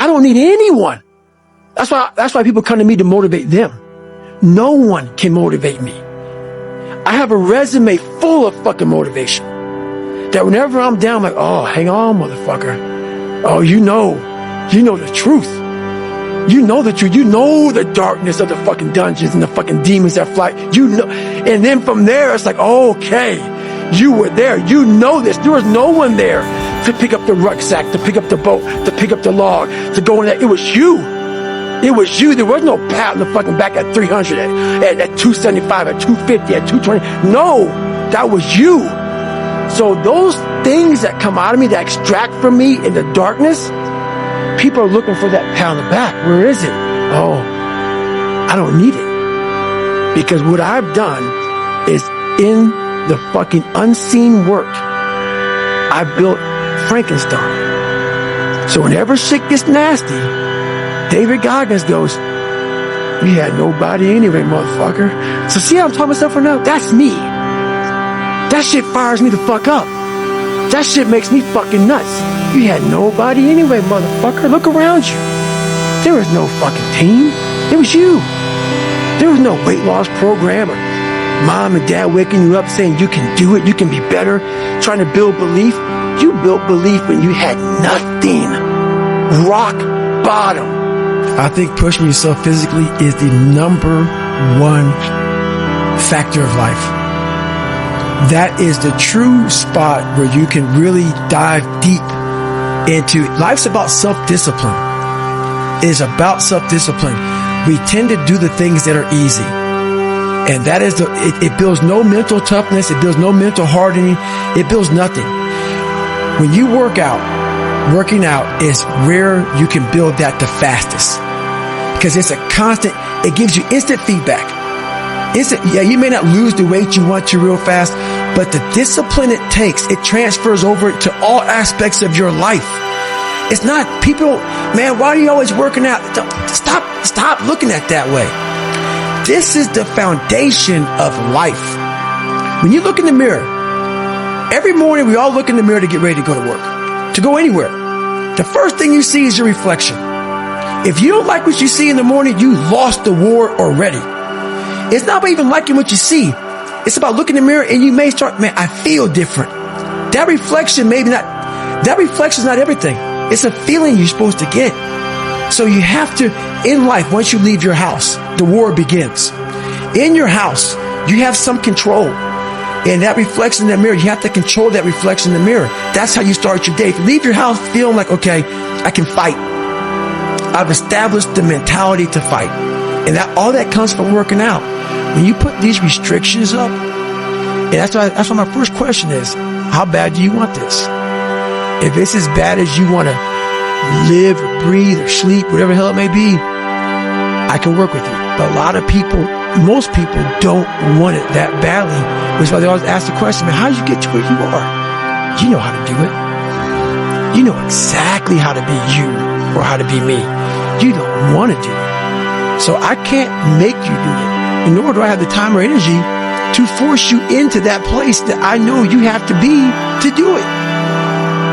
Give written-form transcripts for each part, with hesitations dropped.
I don't need anyone. That's why people come to me to motivate them. No one can motivate me. I have a resume full of fucking motivation. That whenever I'm down, I'm like, oh, hang on, motherfucker. Oh, you know the truth. You know the truth. You know the darkness of the fucking dungeons and the fucking demons that fly. You know, and then from there, it's like, okay, you were there. You know this. There was no one there to pick up the rucksack, to pick up the boat, to pick up the log, to go in there. It was you. It was you. There was no pat in the fucking back at 300, at 275, at 250, at 220. No, that was you. So those things that come out of me, that extract from me in the darkness, people are looking for that pat on the back. Where is it? Oh, I don't need it. Because what I've done is in the fucking unseen work, I built Frankenstein. So whenever shit gets nasty, David Goggins goes, we had nobody anyway, motherfucker. So see how I'm talking myself right now? That's me. That shit fires me the fuck up. That shit makes me fucking nuts. You had nobody anyway, motherfucker. Look around you. There was no fucking team. It was you. There was no weight loss program or mom and dad waking you up saying you can do it, you can be better, trying to build belief. You built belief when you had nothing. Rock bottom. I think pushing yourself physically is the number one factor of life. That is the true spot where you can really dive deep into. Life's about self-discipline. It is about self-discipline. We tend to do the things that are easy. And that is it builds no mental toughness. It builds no mental hardening. It builds nothing. When you work out, working out is where you can build that the fastest. Because it's a constant, it gives you instant feedback. Yeah, you may not lose the weight you want to real fast, but the discipline it takes, it transfers over to all aspects of your life. It's not people, man, why are you always working out? Stop looking at it that way. This is the foundation of life. When you look in the mirror, every morning we all look in the mirror to get ready to go to work, to go anywhere. The first thing you see is your reflection. If you don't like what you see in the morning, you lost the war already. It's not about even liking what you see. It's about looking in the mirror and you may start, man, I feel different. That reflection is not everything. It's a feeling you're supposed to get. So you have to, in life, once you leave your house, the war begins. In your house, you have some control. And that reflection in the mirror, you have to control that reflection in the mirror. That's how you start your day. If you leave your house feeling like, okay, I can fight. I've established the mentality to fight. And all that comes from working out. When you put these restrictions up, and that's why my first question is, how bad do you want this? If it's as bad as you want to live or breathe or sleep, whatever the hell it may be, I can work with you. But a lot of people, most people don't want it that badly, which is why they always ask the question, man, how did you get to where you are? You know how to do it. You know exactly how to be you or how to be me. You don't want to do it. So I can't make you do it. Nor do I have the time or energy to force you into that place that I know you have to be to do it.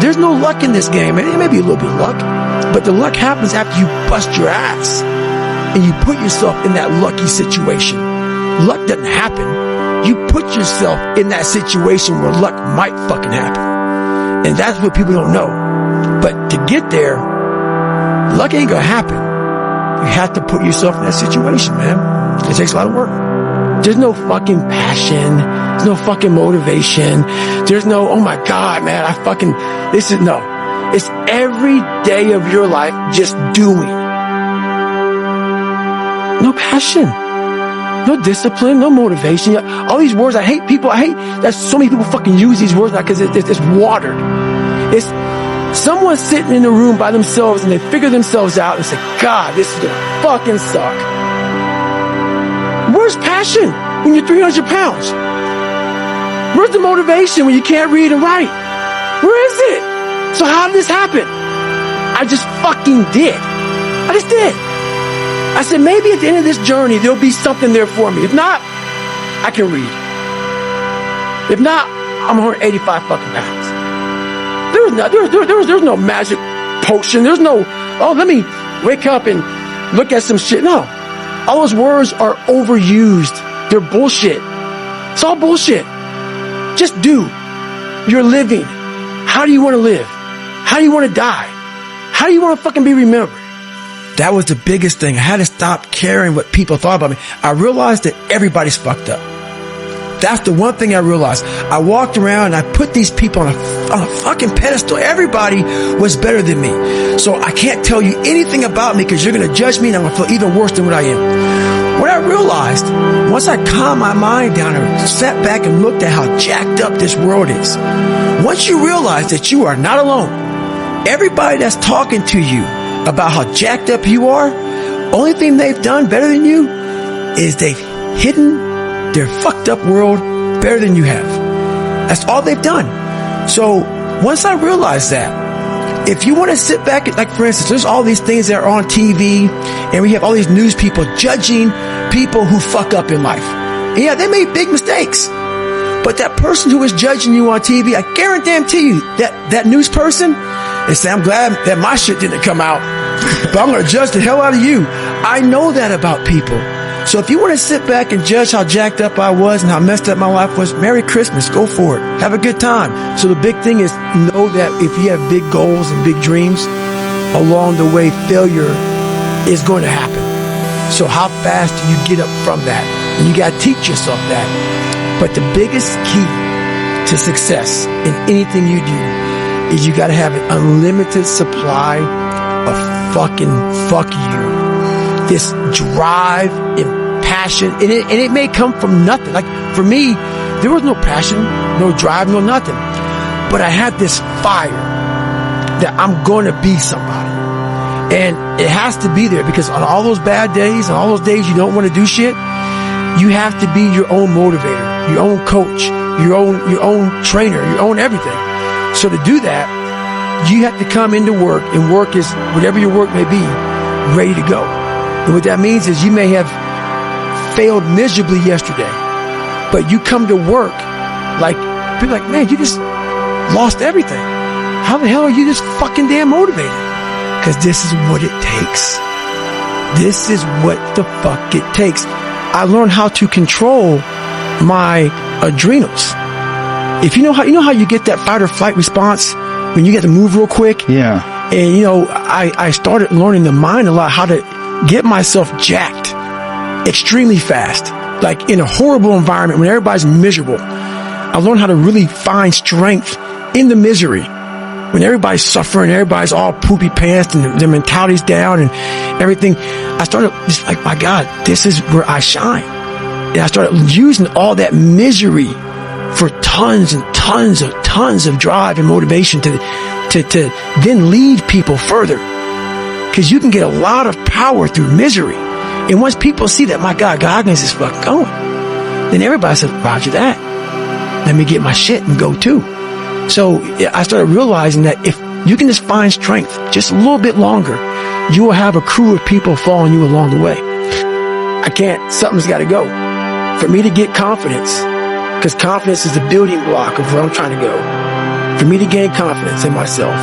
There's no luck in this game. It may be a little bit of luck, but the luck happens after you bust your ass and you put yourself in that lucky situation. Luck doesn't happen. You put yourself in that situation where luck might fucking happen. And that's what people don't know. But to get there, luck ain't gonna happen. You have to put yourself in that situation, man. It takes a lot of work. There's no fucking passion. There's no fucking motivation. There's no, oh my God, man, no. It's every day of your life just doing. No passion. No discipline, no motivation. All these words, I hate that so many people fucking use these words now because it's watered. It's someone sitting in a room by themselves and they figure themselves out and say, God, this is gonna fucking suck. Where's passion when you're 300 pounds? Where's the motivation when you can't read and write? Where is it? So how did this happen? I just fucking did. I just did. I said, maybe at the end of this journey, there'll be something there for me. If not, I can read. If not, I'm 185 fucking pounds. There's no magic potion. There's no, oh, let me wake up and look at some shit. No, all those words are overused. They're bullshit. It's all bullshit. Just do. You're living. How do you want to live? How do you want to die? How do you want to fucking be remembered? That was the biggest thing. I had to stop caring what people thought about me. I realized that everybody's fucked up. That's the one thing I realized. I walked around and I put these people on a fucking pedestal. Everybody was better than me. So I can't tell you anything about me because you're going to judge me and I'm going to feel even worse than what I am. What I realized, once I calmed my mind down and sat back and looked at how jacked up this world is, once you realize that you are not alone, everybody that's talking to you about how jacked up you are, only thing they've done better than you is they've hidden their fucked up world better than you have. That's all they've done. So once I realized that, if you want to sit back, like for instance, there's all these things that are on TV and we have all these news people judging people who fuck up in life. And yeah, they made big mistakes. But that person who is judging you on TV, I guarantee you that news person, they say, I'm glad that my shit didn't come out, but I'm going to judge the hell out of you. I know that about people. So if you want to sit back and judge how jacked up I was and how messed up my life was, Merry Christmas, go for it. Have a good time. So the big thing is know that if you have big goals and big dreams, along the way, failure is going to happen. So how fast do you get up from that? And you got to teach yourself that. But the biggest key to success in anything you do is you got to have an unlimited supply of fucking fuck you. This drive and passion, and it may come from nothing. Like for me, there was no passion, no drive, no nothing. But I had this fire that I'm going to be somebody. And it has to be there because on all those bad days, and all those days you don't want to do shit, you have to be your own motivator, your own coach, your own trainer, your own everything. So to do that, you have to come into work, and work is whatever your work may be, ready to go. And what that means is you may have failed miserably yesterday, but you come to work like, people like, man, you just lost everything. How the hell are you just fucking damn motivated? Because this is what it takes. This is what the fuck it takes. I learned how to control my adrenals. If you know how you get that fight or flight response when you get to move real quick. Yeah. And I started learning the mind a lot, how to get myself jacked extremely fast, like in a horrible environment when everybody's miserable. I learned how to really find strength in the misery when everybody's suffering, everybody's all poopy pants and their mentality's down and everything. I started just like, my God, this is where I shine. And I started using all that misery for tons and tons of drive and motivation to then lead people further. Because you can get a lot of power through misery. And once people see that, my God, Goggins is fucking going, then everybody says, roger that. Let me get my shit and go too. So I started realizing that if you can just find strength just a little bit longer, you will have a crew of people following you along the way. Something's got to go. For me to get confidence, because confidence is the building block of where I'm trying to go. For me to gain confidence in myself,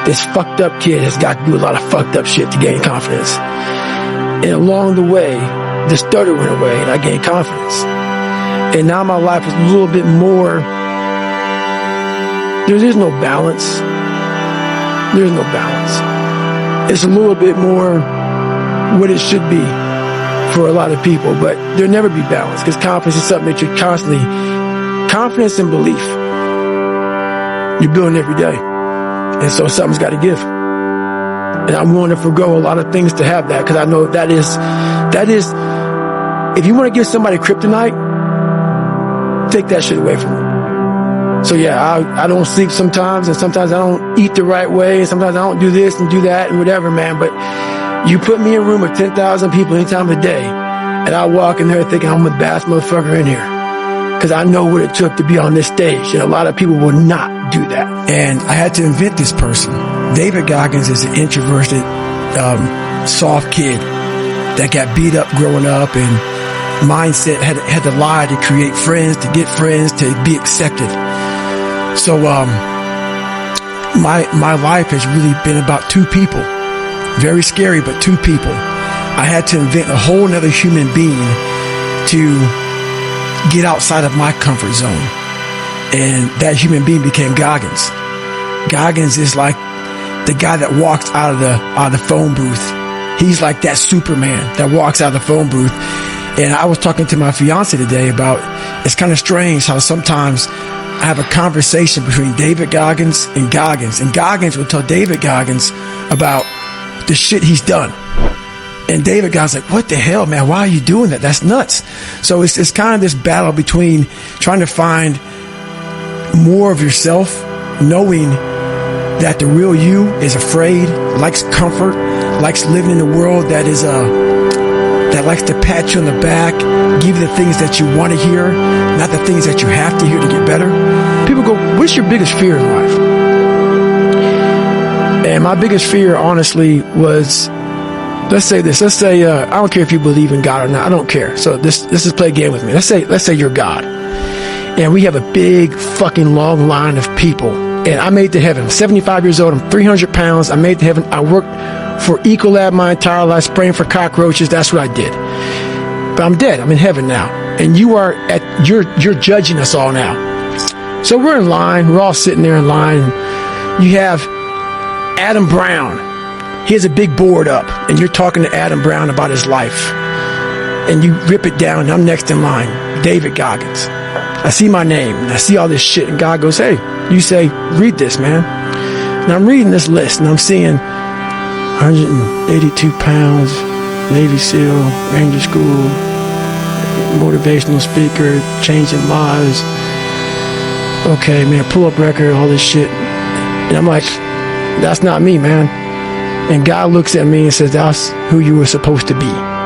this fucked up kid has got to do a lot of fucked up shit to gain confidence. And along the way, the stutter went away and I gained confidence. And now my life is a little bit more, there's no balance. There's no balance. It's a little bit more what it should be for a lot of people, but there'll never be balance because confidence is something that you're constantly, confidence and belief, you're building every day. And so something's got to give. And I'm willing to forgo a lot of things to have that because I know that is, if you want to give somebody kryptonite, take that shit away from them. So yeah, I don't sleep sometimes, and sometimes I don't eat the right way, and sometimes I don't do this and do that and whatever, man. But you put me in a room with 10,000 people any time of the day, and I walk in there thinking I'm the baddest motherfucker in here. Because I know what it took to be on this stage, and a lot of people will not do that. And I had to invent this person. David Goggins is an introverted, soft kid that got beat up growing up, and mindset had to lie to create friends, to get friends, to be accepted. So my life has really been about two people. very scary, but two people. I had to invent a whole nother human being to get outside of my comfort zone. And that human being became Goggins. Goggins is like the guy that walks out of the phone booth. He's like that Superman that walks out of the phone booth. And I was talking to my fiance today about, it's kind of strange how sometimes I have a conversation between David Goggins, and Goggins will tell David Goggins about the shit he's done. And David Goggins like, what the hell, man? Why are you doing that? That's nuts. So it's kind of this battle between trying to find more of yourself, knowing that the real you is afraid, likes comfort, likes living in a world that is that likes to pat you on the back, give you the things that you want to hear, not the things that you have to hear to get better. People go, what's your biggest fear in life? And my biggest fear, honestly, was, let's say this. Let's say I don't care if you believe in God or not. I don't care. So this is play a game with me. Let's say you're God, and we have a big fucking long line of people. And I made it to heaven. I'm 75 years old. I'm 300 pounds. I made it to heaven. I worked for Ecolab my entire life, spraying for cockroaches. That's what I did. But I'm dead. I'm in heaven now. And you're judging us all now. So we're in line. We're all sitting there in line. You have Adam Brown. He has a big board up, and you're talking to Adam Brown about his life. And you rip it down, and I'm next in line, David Goggins. I see my name, and I see all this shit, and God goes, hey, you say, read this, man. And I'm reading this list, and I'm seeing 182 pounds, Navy SEAL, Ranger School, motivational speaker, changing lives. Okay, man, pull-up record, all this shit. And I'm like, that's not me, man. And God looks at me and says, that's who you were supposed to be.